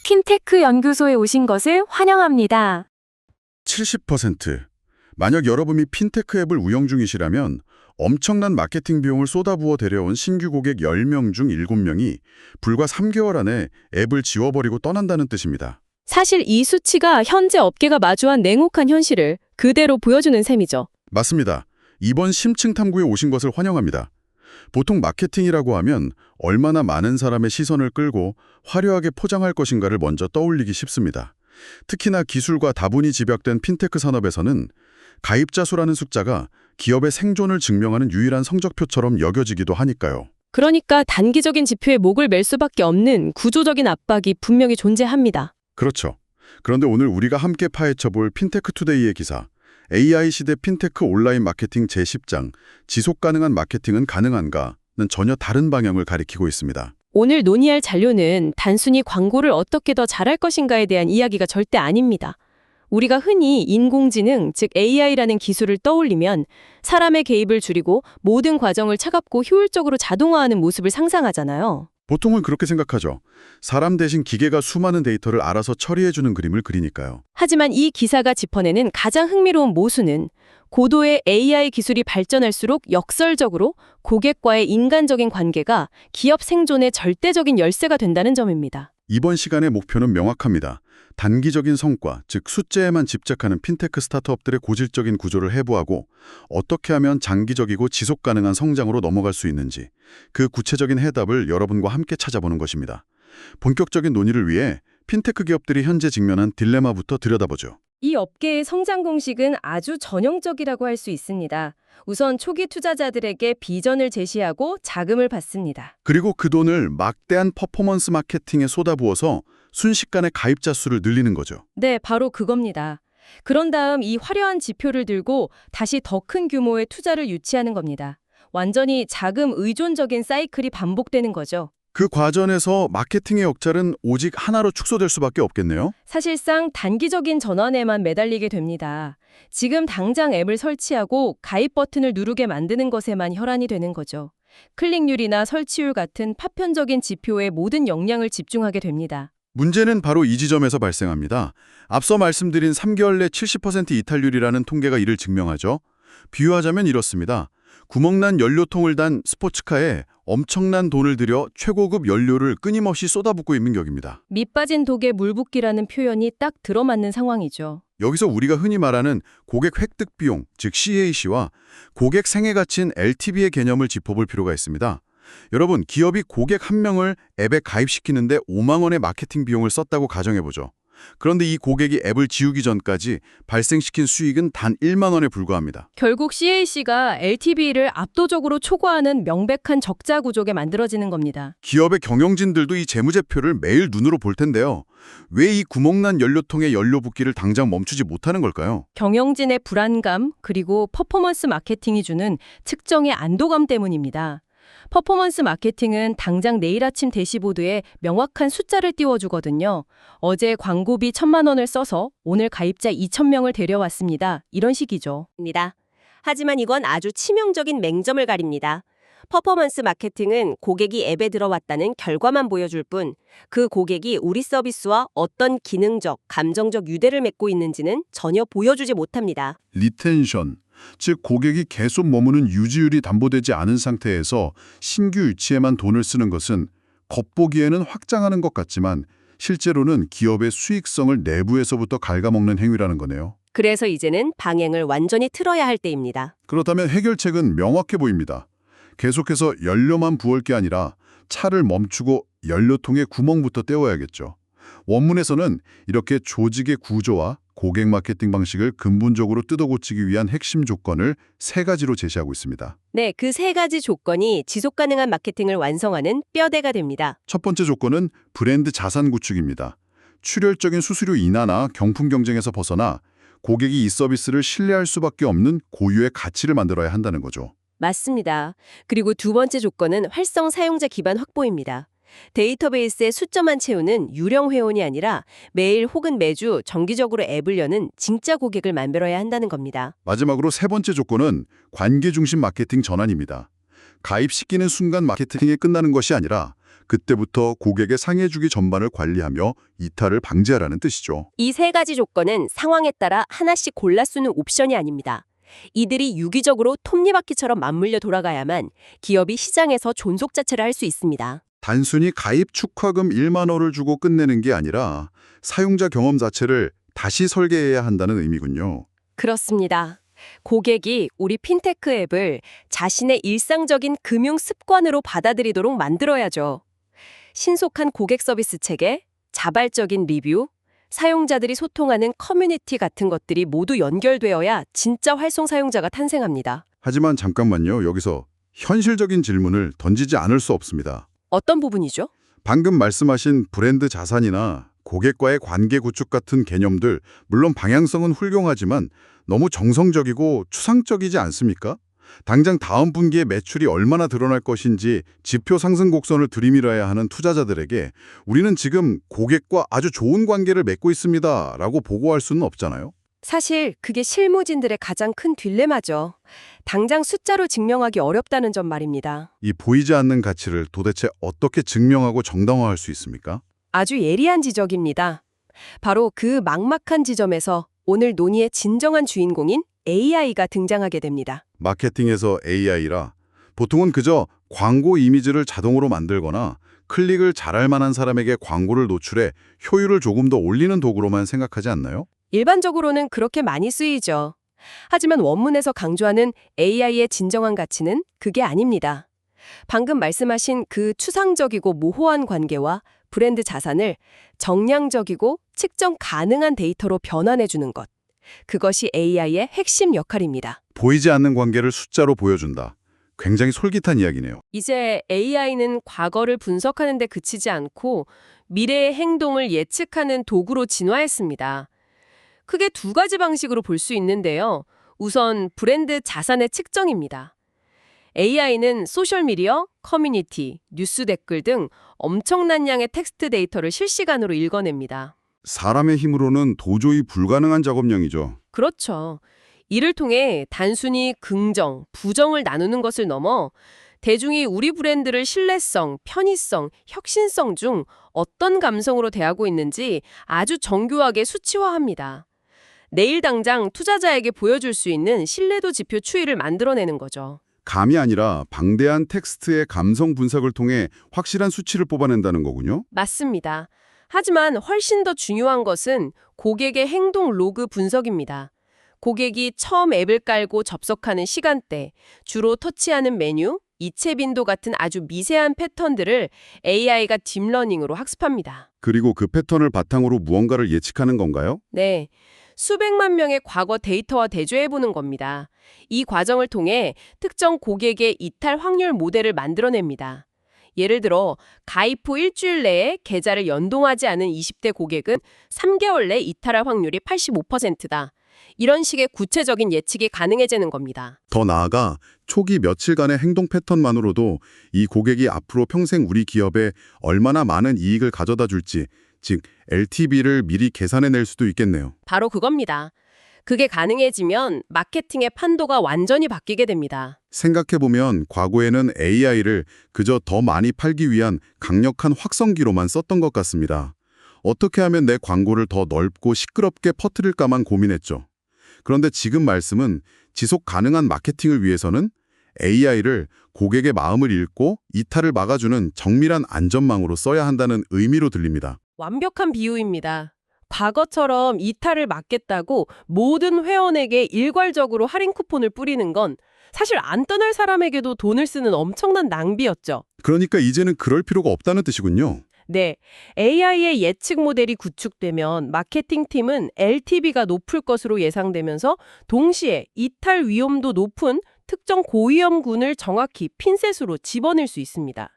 핀테크 연구소에 오신 것을 환영합니다. 70%. 만약 여러분이 핀테크 앱을 운영 중이시라면 엄청난 마케팅 비용을 쏟아부어 데려온 신규 고객 10명 중 7명이 불과 3개월 안에 앱을 지워버리고 떠난다는 뜻입니다. 사실 이 수치가 현재 업계가 마주한 냉혹한 현실을 그대로 보여주는 셈이죠. 맞습니다. 이번 심층 탐구에 오신 것을 환영합니다. 보통 마케팅이라고 하면 얼마나 많은 사람의 시선을 끌고 화려하게 포장할 것인가를 먼저 떠올리기 쉽습니다. 특히나 기술과 다분히 집약된 핀테크 산업에서는 가입자 수라는 숫자가 기업의 생존을 증명하는 유일한 성적표처럼 여겨지기도 하니까요. 그러니까 단기적인 지표에 목을 맬 수밖에 없는 구조적인 압박이 분명히 존재합니다. 그렇죠. 그런데 오늘 우리가 함께 파헤쳐볼 핀테크 투데이의 기사, AI 시대 핀테크 온라인 마케팅 제10장, 지속 가능한 마케팅은 가능한가는 전혀 다른 방향을 가리키고 있습니다. 오늘 논의할 잔료는 단순히 광고를 어떻게 더 잘할 것인가에 대한 이야기가 절대 아닙니다. 우리가 흔히 인공지능, 즉 AI라는 기술을 떠올리면 사람의 개입을 줄이고 모든 과정을 차갑고 효율적으로 자동화하는 모습을 상상하잖아요. 보통은 그렇게 생각하죠. 사람 대신 기계가 수많은 데이터를 알아서 처리해주는 그림을 그리니까요. 하지만 이 기사가 짚어내는 가장 흥미로운 모순은 고도의 AI 기술이 발전할수록 역설적으로 고객과의 인간적인 관계가 기업 생존의 절대적인 열쇠가 된다는 점입니다. 이번 시간의 목표는 명확합니다. 단기적인 성과, 즉 숫자에만 집착하는 핀테크 스타트업들의 고질적인 구조를 해부하고 어떻게 하면 장기적이고 지속 가능한 성장으로 넘어갈 수 있는지 그 구체적인 해답을 여러분과 함께 찾아보는 것입니다. 본격적인 논의를 위해 핀테크 기업들이 현재 직면한 딜레마부터 들여다보죠. 이 업계의 성장 공식은 아주 전형적이라고 할 수 있습니다. 우선 초기 투자자들에게 비전을 제시하고 자금을 받습니다. 그리고 그 돈을 막대한 퍼포먼스 마케팅에 쏟아부어서 순식간에 가입자 수를 늘리는 거죠. 네, 바로 그겁니다. 그런 다음 이 화려한 지표를 들고 다시 더 큰 규모의 투자를 유치하는 겁니다. 완전히 자금 의존적인 사이클이 반복되는 거죠. 그 과정에서 마케팅의 역할은 오직 하나로 축소될 수밖에 없겠네요. 사실상 단기적인 전환에만 매달리게 됩니다. 지금 당장 앱을 설치하고 가입 버튼을 누르게 만드는 것에만 혈안이 되는 거죠. 클릭률이나 설치율 같은 파편적인 지표에 모든 역량을 집중하게 됩니다. 문제는 바로 이 지점에서 발생합니다. 앞서 말씀드린 3개월 내 70% 이탈률이라는 통계가 이를 증명하죠. 비유하자면 이렇습니다. 구멍난 연료통을 단 스포츠카에 엄청난 돈을 들여 최고급 연료를 끊임없이 쏟아붓고 있는 격입니다. 밑 빠진 독에 물 붓기라는 표현이 딱 들어맞는 상황이죠. 여기서 우리가 흔히 말하는 고객 획득 비용, 즉 CAC와 고객 생애 가치인 LTV의 개념을 짚어볼 필요가 있습니다. 여러분, 기업이 고객 한 명을 앱에 가입시키는데 5만 원의 마케팅 비용을 썼다고 가정해보죠. 그런데 이 고객이 앱을 지우기 전까지 발생시킨 수익은 단 1만 원에 불과합니다. 결국 CAC가 LTV를 압도적으로 초과하는 명백한 적자 구조게 만들어지는 겁니다. 기업의 경영진들도 이 재무제표를 매일 눈으로 볼 텐데요. 왜 이 구멍난 연료통의 연료 붓기를 당장 멈추지 못하는 걸까요? 경영진의 불안감 그리고 퍼포먼스 마케팅이 주는 측정의 안도감 때문입니다. 퍼포먼스 마케팅은 당장 내일 아침 대시보드에 명확한 숫자를 띄워주거든요. 어제 광고비 1,000만 원을 써서 오늘 가입자 2,000명을 데려왔습니다. 이런 식이죠. 하지만 이건 아주 치명적인 맹점을 가립니다. 퍼포먼스 마케팅은 고객이 앱에 들어왔다는 결과만 보여줄 뿐 그 고객이 우리 서비스와 어떤 기능적, 감정적 유대를 맺고 있는지는 전혀 보여주지 못합니다. 리텐션, 즉 고객이 계속 머무는 유지율이 담보되지 않은 상태에서 신규 유치에만 돈을 쓰는 것은 겉보기에는 확장하는 것 같지만 실제로는 기업의 수익성을 내부에서부터 갉아먹는 행위라는 거네요. 그래서 이제는 방향을 완전히 틀어야 할 때입니다. 그렇다면 해결책은 명확해 보입니다. 계속해서 연료만 부을 게 아니라 차를 멈추고 연료통에 구멍부터 떼어야겠죠. 원문에서는 이렇게 조직의 구조와 고객 마케팅 방식을 근본적으로 뜯어고치기 위한 핵심 조건을 3가지로 제시하고 있습니다. 네, 그 3가지 조건이 지속 가능한 마케팅을 완성하는 뼈대가 됩니다. 첫 번째 조건은 브랜드 자산 구축입니다. 출혈적인 수수료 인하나 경품 경쟁에서 벗어나 고객이 이 서비스를 신뢰할 수밖에 없는 고유의 가치를 만들어야 한다는 거죠. 맞습니다. 그리고 두 번째 조건은 활성 사용자 기반 확보입니다. 데이터베이스에 숫자만 채우는 유령 회원이 아니라 매일 혹은 매주 정기적으로 앱을 여는 진짜 고객을 만들어야 한다는 겁니다. 마지막으로 3번째 조건은 관계 중심 마케팅 전환입니다. 가입시키는 순간 마케팅이 끝나는 것이 아니라 그때부터 고객의 상해주기 전반을 관리하며 이탈을 방지하라는 뜻이죠. 이 세 가지 조건은 상황에 따라 하나씩 골라 쓰는 옵션이 아닙니다. 이들이 유기적으로 톱니바퀴처럼 맞물려 돌아가야만 기업이 시장에서 존속 자체를 할 수 있습니다. 단순히 가입 축하금 1만 원을 주고 끝내는 게 아니라 사용자 경험 자체를 다시 설계해야 한다는 의미군요. 그렇습니다. 고객이 우리 핀테크 앱을 자신의 일상적인 금융 습관으로 받아들이도록 만들어야죠. 신속한 고객 서비스 체계, 자발적인 리뷰, 사용자들이 소통하는 커뮤니티 같은 것들이 모두 연결되어야 진짜 활성 사용자가 탄생합니다. 하지만 잠깐만요. 여기서 현실적인 질문을 던지지 않을 수 없습니다. 어떤 부분이죠? 방금 말씀하신 브랜드 자산이나 고객과의 관계 구축 같은 개념들, 물론 방향성은 훌륭하지만 너무 정성적이고 추상적이지 않습니까? 당장 다음 분기에 매출이 얼마나 드러날 것인지 지표 상승 곡선을 들이밀어야 하는 투자자들에게 우리는 지금 고객과 아주 좋은 관계를 맺고 있습니다 라고 보고할 수는 없잖아요. 사실 그게 실무진들의 가장 큰 딜레마죠. 당장 숫자로 증명하기 어렵다는 점 말입니다. 이 보이지 않는 가치를 도대체 어떻게 증명하고 정당화할 수 있습니까? 아주 예리한 지적입니다. 바로 그 막막한 지점에서 오늘 논의의 진정한 주인공인 AI가 등장하게 됩니다. 마케팅에서 AI라 보통은 그저 광고 이미지를 자동으로 만들거나 클릭을 잘할 만한 사람에게 광고를 노출해 효율을 조금 더 올리는 도구로만 생각하지 않나요? 일반적으로는 그렇게 많이 쓰이죠. 하지만 원문에서 강조하는 AI의 진정한 가치는 그게 아닙니다. 방금 말씀하신 그 추상적이고 모호한 관계와 브랜드 자산을 정량적이고 측정 가능한 데이터로 변환해주는 것. 그것이 AI의 핵심 역할입니다. 보이지 않는 관계를 숫자로 보여준다. 굉장히 솔깃한 이야기네요. 이제 AI는 과거를 분석하는 데 그치지 않고 미래의 행동을 예측하는 도구로 진화했습니다. 크게 두 가지 방식으로 볼 수 있는데요. 우선 브랜드 자산의 측정입니다. AI는 소셜미디어, 커뮤니티, 뉴스 댓글 등 엄청난 양의 텍스트 데이터를 실시간으로 읽어냅니다. 사람의 힘으로는 도저히 불가능한 작업량이죠. 그렇죠. 이를 통해 단순히 긍정, 부정을 나누는 것을 넘어 대중이 우리 브랜드를 신뢰성, 편의성, 혁신성 중 어떤 감성으로 대하고 있는지 아주 정교하게 수치화합니다. 내일 당장 투자자에게 보여줄 수 있는 신뢰도 지표 추이를 만들어내는 거죠. 감이 아니라 방대한 텍스트의 감성 분석을 통해 확실한 수치를 뽑아낸다는 거군요. 맞습니다. 하지만 훨씬 더 중요한 것은 고객의 행동 로그 분석입니다. 고객이 처음 앱을 깔고 접속하는 시간대, 주로 터치하는 메뉴, 이체 빈도 같은 아주 미세한 패턴들을 AI가 딥러닝으로 학습합니다. 그리고 그 패턴을 바탕으로 무언가를 예측하는 건가요? 네. 수백만 명의 과거 데이터와 대조해보는 겁니다. 이 과정을 통해 특정 고객의 이탈 확률 모델을 만들어냅니다. 예를 들어 가입 후 일주일 내에 계좌를 연동하지 않은 20대 고객은 3개월 내 이탈할 확률이 85%다. 이런 식의 구체적인 예측이 가능해지는 겁니다. 더 나아가 초기 며칠간의 행동 패턴만으로도 이 고객이 앞으로 평생 우리 기업에 얼마나 많은 이익을 가져다 줄지, 즉 LTV를 미리 계산해낼 수도 있겠네요. 바로 그겁니다. 그게 가능해지면 마케팅의 판도가 완전히 바뀌게 됩니다. 생각해보면 과거에는 AI를 그저 더 많이 팔기 위한 강력한 확성기로만 썼던 것 같습니다. 어떻게 하면 내 광고를 더 넓고 시끄럽게 퍼뜨릴까만 고민했죠. 그런데 지금 말씀은 지속 가능한 마케팅을 위해서는 AI를 고객의 마음을 읽고 이탈을 막아주는 정밀한 안전망으로 써야 한다는 의미로 들립니다. 완벽한 비유입니다. 과거처럼 이탈을 막겠다고 모든 회원에게 일괄적으로 할인 쿠폰을 뿌리는 건 사실 안 떠날 사람에게도 돈을 쓰는 엄청난 낭비였죠. 그러니까 이제는 그럴 필요가 없다는 뜻이군요. 네, AI의 예측 모델이 구축되면 마케팅팀은 LTV가 높을 것으로 예상되면서 동시에 이탈 위험도 높은 특정 고위험군을 정확히 핀셋으로 집어넣을 수 있습니다.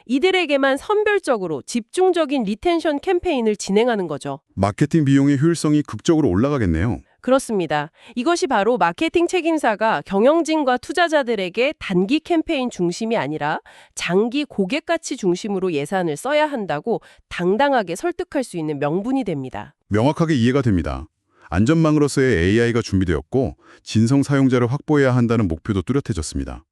이들에게만 선별적으로 집중적인 리텐션 캠페인을 진행하는 거죠. 마케팅 비용의 효율성이 극적으로 올라가겠네요. 그렇습니다. 이것이 바로 마케팅 책임사가 경영진과 투자자들에게 단기 캠페인 중심이 아니라 장기 고객 가치 중심으로 예산을 써야 한다고 당당하게 설득할 수 있는 명분이 됩니다. 명확하게 이해가 됩니다. 안전망으로서의 AI가 준비되었고 진성 사용자를 확보해야 한다는 목표도 뚜렷해졌습니다.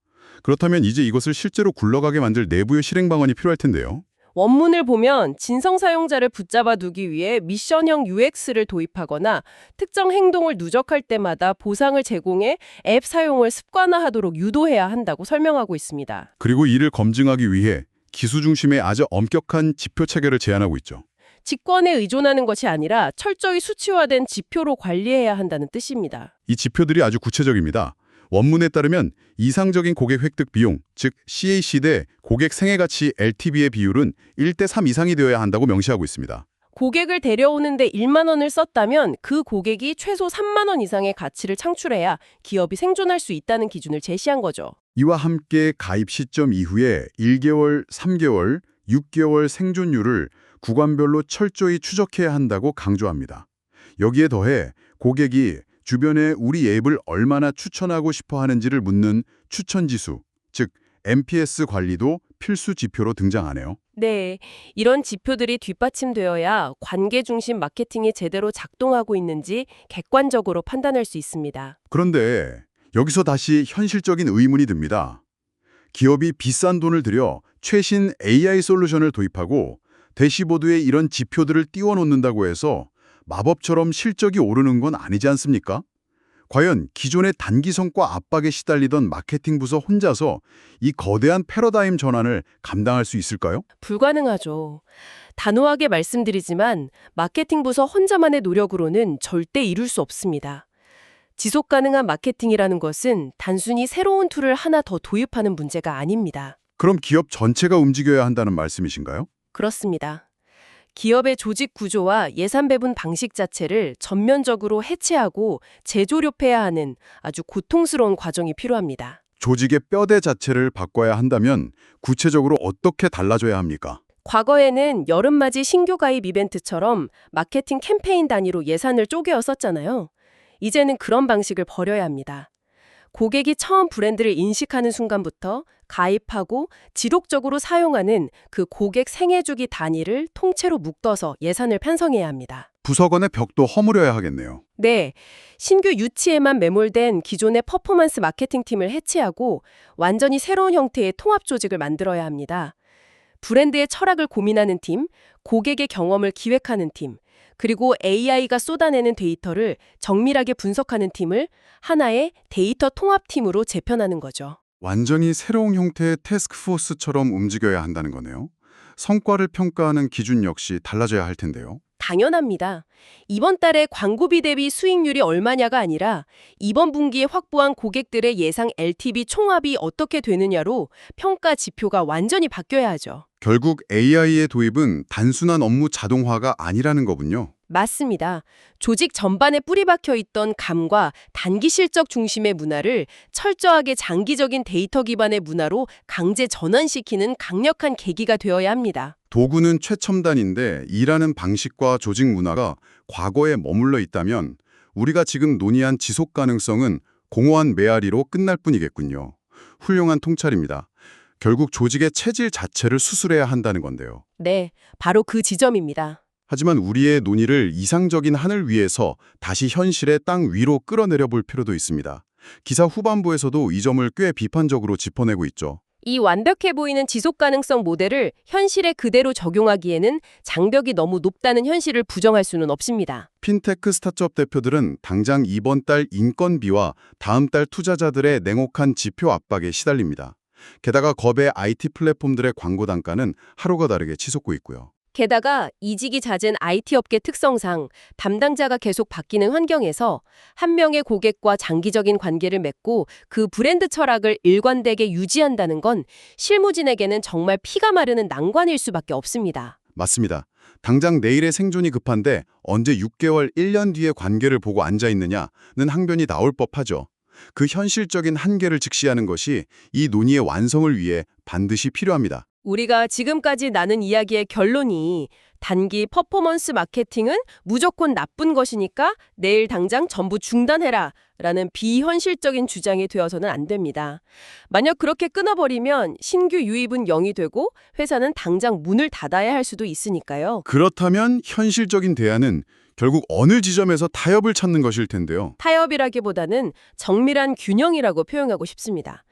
그렇다면 이제 이것을 실제로 굴러가게 만들 내부의 실행 방안이 필요할 텐데요. 원문을 보면 진성 사용자를 붙잡아 두기 위해 미션형 UX를 도입하거나 특정 행동을 누적할 때마다 보상을 제공해 앱 사용을 습관화하도록 유도해야 한다고 설명하고 있습니다. 그리고 이를 검증하기 위해 기수 중심의 아주 엄격한 지표 체계를 제안하고 있죠. 직권에 의존하는 것이 아니라 철저히 수치화된 지표로 관리해야 한다는 뜻입니다. 이 지표들이 아주 구체적입니다. 원문에 따르면 이상적인 고객 획득 비용, 즉 CAC 대 고객 생애가치 LTV의 비율은 1대3 이상이 되어야 한다고 명시하고 있습니다. 고객을 데려오는데 1만 원을 썼다면 그 고객이 최소 3만 원 이상의 가치를 창출해야 기업이 생존할 수 있다는 기준을 제시한 거죠. 이와 함께 가입 시점 이후에 1개월, 3개월, 6개월 생존율을 구간별로 철저히 추적해야 한다고 강조합니다. 여기에 더해 고객이 주변에 우리 앱을 얼마나 추천하고 싶어 하는지를 묻는 추천지수, 즉 NPS 관리도 필수 지표로 등장하네요. 네, 이런 지표들이 뒷받침되어야 관계 중심 마케팅이 제대로 작동하고 있는지 객관적으로 판단할 수 있습니다. 그런데 여기서 다시 현실적인 의문이 듭니다. 기업이 비싼 돈을 들여 최신 AI 솔루션을 도입하고 대시보드에 이런 지표들을 띄워놓는다고 해서 마법처럼 실적이 오르는 건 아니지 않습니까? 과연 기존의 단기 성과 압박에 시달리던 마케팅 부서 혼자서 이 거대한 패러다임 전환을 감당할 수 있을까요? 불가능하죠. 단호하게 말씀드리지만 마케팅 부서 혼자만의 노력으로는 절대 이룰 수 없습니다. 지속 가능한 마케팅이라는 것은 단순히 새로운 툴을 하나 더 도입하는 문제가 아닙니다. 그럼 기업 전체가 움직여야 한다는 말씀이신가요? 그렇습니다. 기업의 조직 구조와 예산 배분 방식 자체를 전면적으로 해체하고 재조립해야 하는 아주 고통스러운 과정이 필요합니다. 조직의 뼈대 자체를 바꿔야 한다면 구체적으로 어떻게 달라져야 합니까? 과거에는 여름맞이 신규 가입 이벤트처럼 마케팅 캠페인 단위로 예산을 쪼개어 썼잖아요. 이제는 그런 방식을 버려야 합니다. 고객이 처음 브랜드를 인식하는 순간부터 가입하고 지속적으로 사용하는 그 고객 생애주기 단위를 통째로 묶어서 예산을 편성해야 합니다. 부서 간의 벽도 허물어야 하겠네요. 네, 신규 유치에만 매몰된 기존의 퍼포먼스 마케팅 팀을 해체하고 완전히 새로운 형태의 통합 조직을 만들어야 합니다. 브랜드의 철학을 고민하는 팀, 고객의 경험을 기획하는 팀, 그리고 AI가 쏟아내는 데이터를 정밀하게 분석하는 팀을 하나의 데이터 통합팀으로 재편하는 거죠. 완전히 새로운 형태의 태스크포스처럼 움직여야 한다는 거네요. 성과를 평가하는 기준 역시 달라져야 할 텐데요. 당연합니다. 이번 달에 광고비 대비 수익률이 얼마냐가 아니라 이번 분기에 확보한 고객들의 예상 LTV 총합이 어떻게 되느냐로 평가 지표가 완전히 바뀌어야 하죠. 결국 AI의 도입은 단순한 업무 자동화가 아니라는 거군요. 맞습니다. 조직 전반에 뿌리 박혀 있던 감과 단기 실적 중심의 문화를 철저하게 장기적인 데이터 기반의 문화로 강제 전환시키는 강력한 계기가 되어야 합니다. 도구는 최첨단인데 일하는 방식과 조직 문화가 과거에 머물러 있다면 우리가 지금 논의한 지속 가능성은 공허한 메아리로 끝날 뿐이겠군요. 훌륭한 통찰입니다. 결국 조직의 체질 자체를 수술해야 한다는 건데요. 네, 바로 그 지점입니다. 하지만 우리의 논의를 이상적인 하늘 위에서 다시 현실의 땅 위로 끌어내려 볼 필요도 있습니다. 기사 후반부에서도 이 점을 꽤 비판적으로 짚어내고 있죠. 이 완벽해 보이는 지속 가능성 모델을 현실에 그대로 적용하기에는 장벽이 너무 높다는 현실을 부정할 수는 없습니다. 핀테크 스타트업 대표들은 당장 이번 달 인건비와 다음 달 투자자들의 냉혹한 지표 압박에 시달립니다. 게다가 겁의 IT 플랫폼들의 광고 단가는 하루가 다르게 치솟고 있고요. 게다가 이직이 잦은 IT 업계 특성상 담당자가 계속 바뀌는 환경에서 한 명의 고객과 장기적인 관계를 맺고 그 브랜드 철학을 일관되게 유지한다는 건 실무진에게는 정말 피가 마르는 난관일 수밖에 없습니다. 맞습니다. 당장 내일의 생존이 급한데 언제 6개월, 1년 뒤의 관계를 보고 앉아있느냐는 항변이 나올 법하죠. 그 현실적인 한계를 직시하는 것이 이 논의의 완성을 위해 반드시 필요합니다. 우리가 지금까지 나눈 이야기의 결론이 단기 퍼포먼스 마케팅은 무조건 나쁜 것이니까 내일 당장 전부 중단해라 라는 비현실적인 주장이 되어서는 안 됩니다. 만약 그렇게 끊어버리면 신규 유입은 0이 되고 회사는 당장 문을 닫아야 할 수도 있으니까요. 그렇다면 현실적인 대안은 결국 어느 지점에서 타협을 찾는 것일 텐데요. 타협이라기보다는 정밀한 균형이라고 표현하고 싶습니다.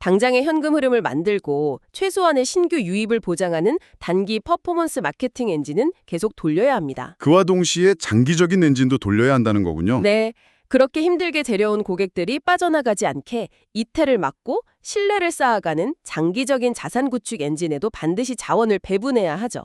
당장의 현금 흐름을 만들고 최소한의 신규 유입을 보장하는 단기 퍼포먼스 마케팅 엔진은 계속 돌려야 합니다. 그와 동시에 장기적인 엔진도 돌려야 한다는 거군요. 네. 그렇게 힘들게 데려온 고객들이 빠져나가지 않게 이태를 막고 신뢰를 쌓아가는 장기적인 자산 구축 엔진에도 반드시 자원을 배분해야 하죠.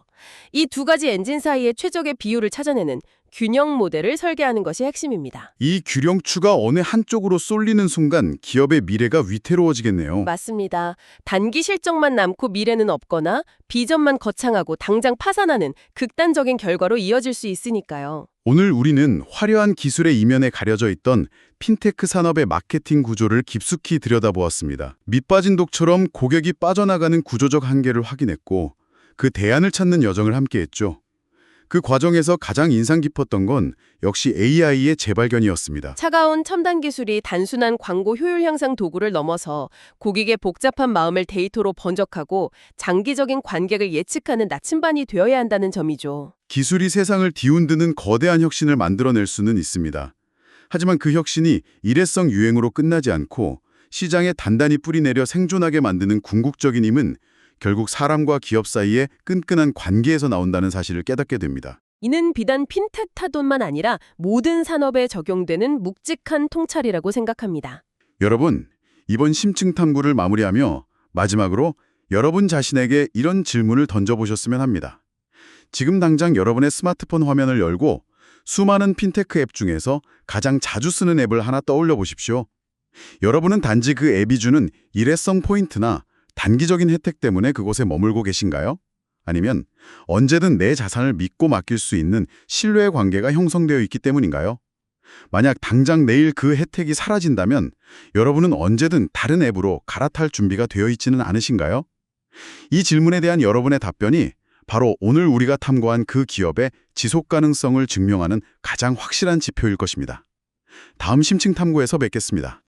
이 두 가지 엔진 사이의 최적의 비율을 찾아내는 균형 모델을 설계하는 것이 핵심입니다. 이 균형추가 어느 한쪽으로 쏠리는 순간 기업의 미래가 위태로워지겠네요. 맞습니다. 단기 실적만 남고 미래는 없거나 비전만 거창하고 당장 파산하는 극단적인 결과로 이어질 수 있으니까요. 오늘 우리는 화려한 기술의 이면에 가려져 있던 핀테크 산업의 마케팅 구조를 깊숙이 들여다보았습니다. 밑빠진 독처럼 고객이 빠져나가는 구조적 한계를 확인했고 그 대안을 찾는 여정을 함께했죠. 그 과정에서 가장 인상 깊었던 건 역시 AI의 재발견이었습니다. 차가운 첨단 기술이 단순한 광고 효율 향상 도구를 넘어서 고객의 복잡한 마음을 데이터로 번역하고 장기적인 관객을 예측하는 나침반이 되어야 한다는 점이죠. 기술이 세상을 뒤흔드는 거대한 혁신을 만들어낼 수는 있습니다. 하지만 그 혁신이 일회성 유행으로 끝나지 않고 시장에 단단히 뿌리내려 생존하게 만드는 궁극적인 힘은 결국 사람과 기업 사이의 끈끈한 관계에서 나온다는 사실을 깨닫게 됩니다. 이는 비단 핀텍 타돈만 아니라 모든 산업에 적용되는 묵직한 통찰이라고 생각합니다. 여러분, 이번 심층 탐구를 마무리하며 마지막으로 여러분 자신에게 이런 질문을 던져보셨으면 합니다. 지금 당장 여러분의 스마트폰 화면을 열고 수많은 핀테크 앱 중에서 가장 자주 쓰는 앱을 하나 떠올려 보십시오. 여러분은 단지 그 앱이 주는 일회성 포인트나 단기적인 혜택 때문에 그곳에 머물고 계신가요? 아니면 언제든 내 자산을 믿고 맡길 수 있는 신뢰의 관계가 형성되어 있기 때문인가요? 만약 당장 내일 그 혜택이 사라진다면 여러분은 언제든 다른 앱으로 갈아탈 준비가 되어 있지는 않으신가요? 이 질문에 대한 여러분의 답변이 바로 오늘 우리가 탐구한 그 기업의 지속 가능성을 증명하는 가장 확실한 지표일 것입니다. 다음 심층 탐구에서 뵙겠습니다.